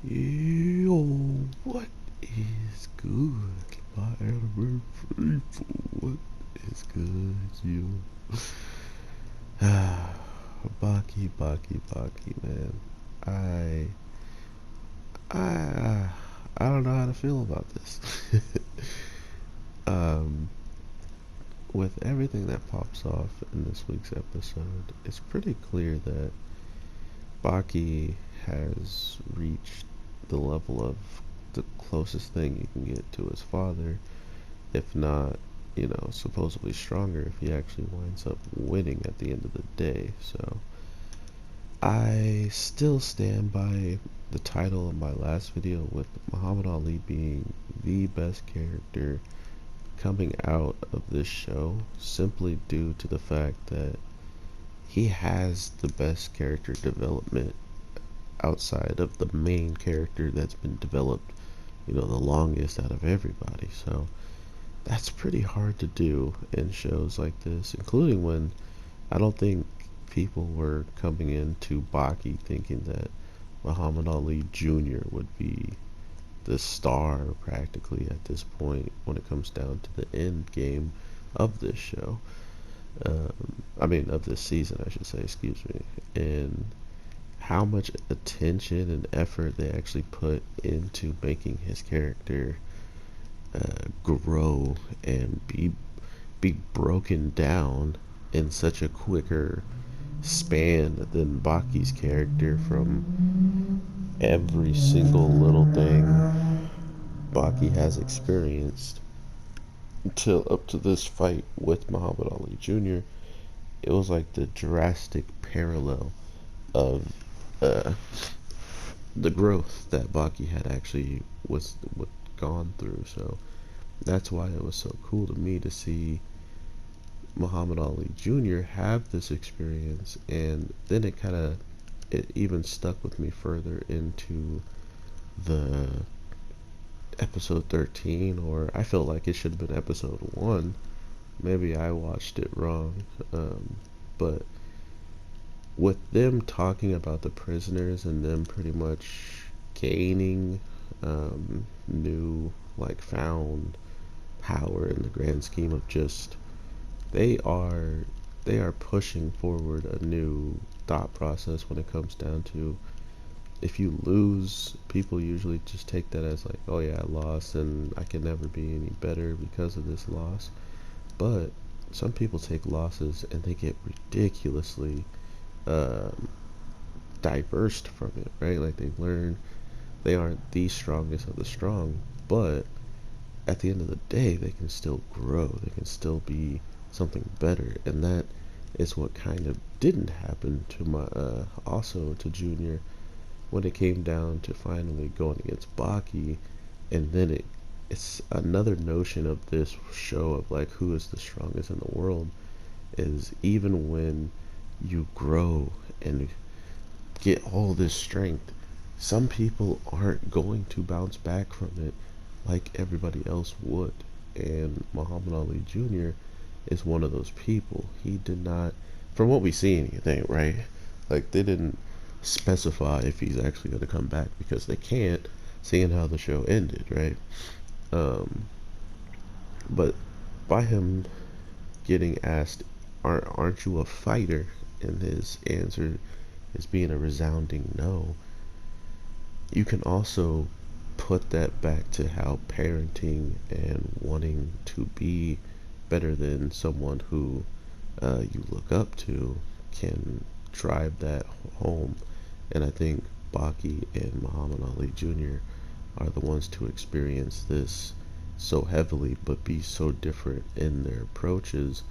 Yo, what is good, my anime people? What is good, you? Baki, man. I, I, I don't know how to feel about this. um, with everything that pops off in this week's episode, it's pretty clear that Baki has reached the level of the closest thing you can get to his father, if not, supposedly stronger if he actually winds up winning at the end of the day. So I still stand by the title of my last video with Muhammad Ali being the best character coming out of this show, simply due to the fact that he has the best character development outside of the main character that's been developed, the longest out of everybody. So that's pretty hard to do in shows like this, including when I don't think people were coming into Baki thinking that Muhammad Ali Jr. would be the star practically at this point when it comes down to the end game of this show. Of this season, I should say, excuse me. And how much attention and effort they actually put into making his character grow and be broken down in such a quicker span than Baki's character, from every single little thing Baki has experienced until up to this fight with Muhammad Ali Jr. It was like the drastic parallel of uh, the growth that Baki had actually was gone through. So that's why it was so cool to me to see Muhammad Ali Jr. have this experience, and then it even stuck with me further into the episode 13, or I felt like it should have been episode 1. Maybe I watched it wrong, but with them talking about the prisoners and them pretty much gaining new, like, found power in the grand scheme of just they are they are pushing forward a new thought process when it comes down to, if you lose, people usually just take that as like, oh yeah, I lost and I can never be any better because of this loss. But some people take losses and they get ridiculously um, diverse from it, right? Like, they learn they aren't the strongest of the strong, but at the end of the day, they can still grow. They can still be something better, and that is what kind of didn't happen to also to Junior when it came down to finally going against Baki. And then it's another notion of this show of like, who is the strongest in the world, is even when you grow and get all this strength, some people aren't going to bounce back from it like everybody else would. And Muhammad Ali Jr. is one of those people. He did not, from what we see anything, right? Like, they didn't specify if he's actually going to come back, because they can't, seeing how the show ended, right? Um, but by him getting asked, aren't you a fighter? And his answer is being a resounding no. You can also put that back to how parenting and wanting to be better than someone who you look up to can drive that home. And I think Baki and Muhammad Ali Jr. are the ones to experience this so heavily, but be so different in their approaches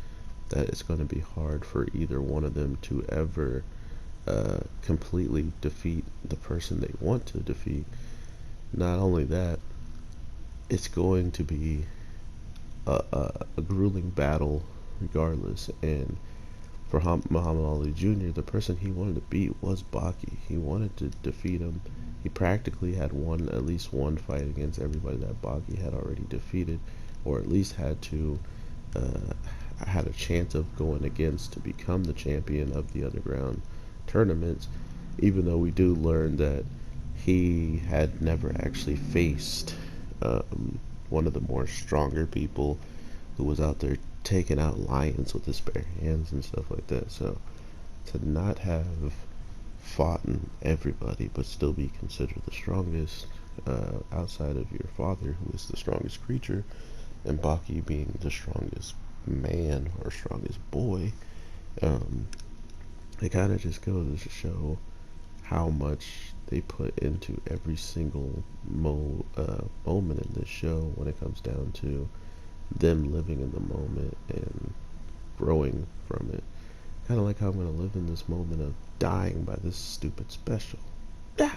that it's going to be hard for either one of them to ever completely defeat the person they want to defeat. Not only that, it's going to be a grueling battle regardless. And for Muhammad Ali Jr., the person he wanted to beat was Baki. He wanted to defeat him. He practically had won at least one fight against everybody that Baki had already defeated, or at least had a chance of going against to become the champion of the underground tournaments. Even though we do learn that he had never actually faced one of the more stronger people who was out there taking out lions with his bare hands and stuff like that. So to not have fought everybody but still be considered the strongest outside of your father, who is the strongest creature, and Baki being the strongest man or strongest boy, um, it kind of just goes to show how much they put into every single moment in this show when it comes down to them living in the moment and growing from it. Kind of like how I'm going to live in this moment of dying by this stupid special. Yeah.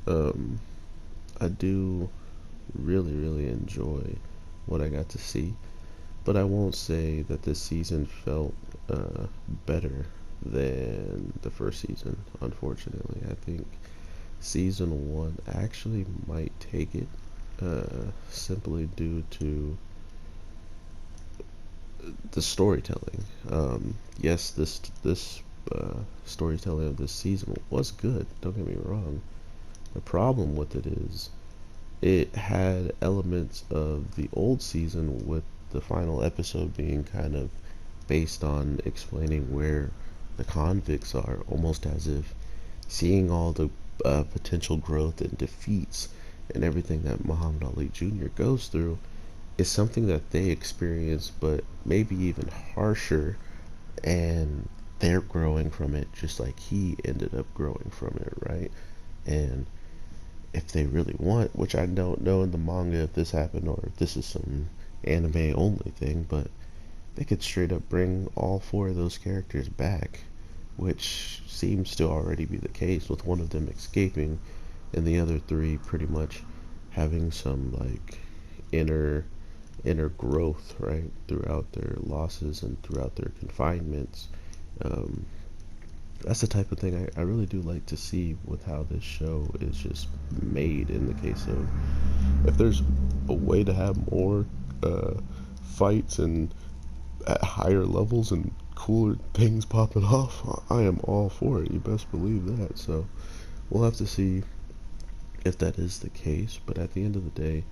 Um, I do really, really enjoy what I got to see, but I won't say that this season felt better than the first season, unfortunately. I think season one actually might take it, simply due to the storytelling. Yes, this storytelling of this season was good. Don't get me wrong. The problem with it is it had elements of the old season, with the final episode being kind of based on explaining where the convicts are, almost as if seeing all the potential growth and defeats and everything that Muhammad Ali Jr. goes through is something that they experience, but maybe even harsher, and they're growing from it just like he ended up growing from it, right? And if they really want, which I don't know in the manga if this happened or if this is some anime only thing, but they could straight up bring all four of those characters back, which seems to already be the case, with one of them escaping and the other three pretty much having some like inner growth, right, throughout their losses and throughout their confinements. Um, that's the type of thing I really do like to see with how this show is just made. In the case of, if there's a way to have more uh, fights and at higher levels and cooler things popping off, I am all for it. You best believe that. So we'll have to see if that is the case. But at the end of the day,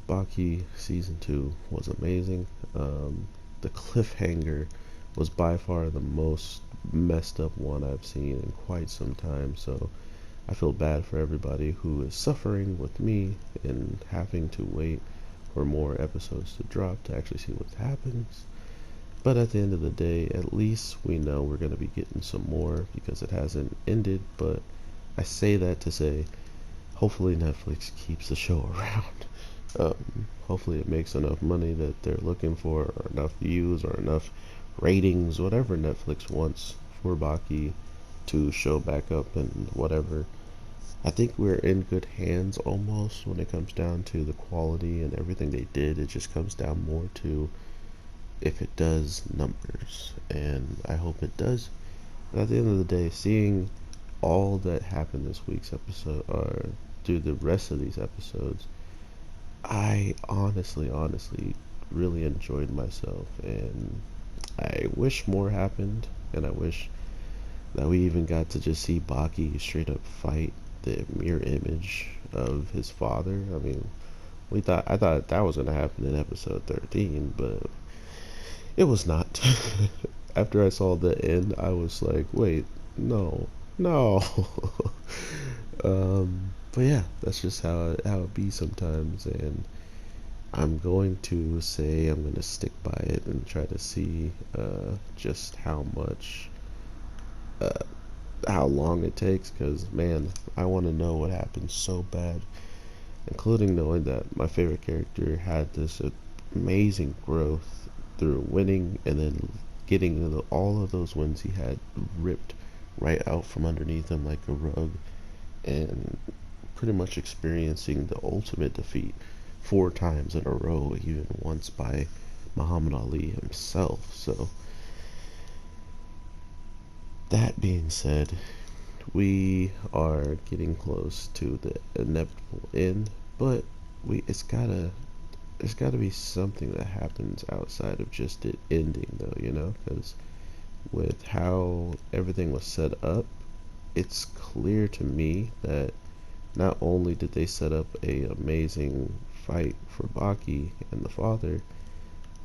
Baki season 2 was amazing. The cliffhanger was by far the most messed up one I've seen in quite some time. So I feel bad for everybody who is suffering with me and having to wait for more episodes to drop to actually see what happens. But at the end of the day, at least we know we're going to be getting some more because it hasn't ended. But I say that to say, hopefully Netflix keeps the show around. Hopefully it makes enough money that they're looking for, or enough views, or enough ratings, whatever Netflix wants for Baki to show back up and whatever. I think we're in good hands almost when it comes down to the quality and everything they did. It just comes down more to if it does numbers, and I hope it does. But at the end of the day, seeing all that happened this week's episode, or through the rest of these episodes, I honestly really enjoyed myself, and I wish more happened, and I wish that we even got to just see Baki straight up fight the mirror image of his father. I mean, I thought that was gonna happen in episode 13, but it was not. After I saw the end, I was like, wait, no, no. But yeah, that's just how it be sometimes, and I'm going to say I'm going to stick by it and try to see just uh, how long it takes, because man, I want to know what happens so bad, including knowing that my favorite character had this amazing growth through winning, and then getting all of those wins he had ripped right out from underneath him like a rug, and pretty much experiencing the ultimate defeat 4 times in a row, even once by Muhammad Ali himself. So that being said, we are getting close to the inevitable end, but there's gotta be something that happens outside of just it ending, though, because with how everything was set up, it's clear to me that not only did they set up a amazing fight for Baki and the father,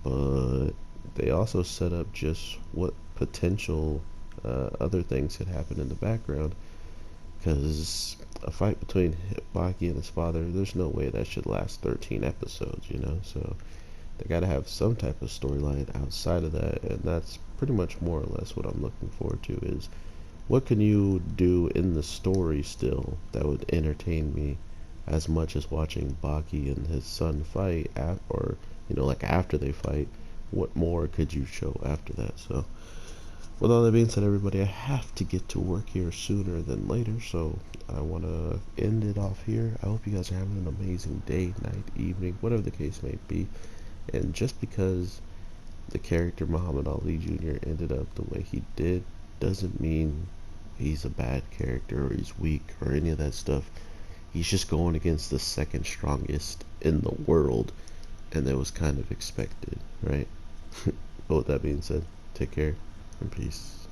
but they also set up just what potential other things could happen in the background. Because a fight between Baki and his father, there's no way that should last 13 episodes, you know? So they gotta have some type of storyline outside of that, and that's pretty much more or less what I'm looking forward to is what can you do in the story still that would entertain me as much as watching Baki and his son fight, or like after they fight, what more could you show after that? So with all that being said, everybody, I have to get to work here sooner than later, so I want to end it off here. I hope you guys are having an amazing day, night, evening, whatever the case may be. And just because the character Muhammad Ali Jr. ended up the way he did doesn't mean he's a bad character or he's weak or any of that stuff. He's just going against the second strongest in the world, and that was kind of expected, right? But with that being said, take care and peace.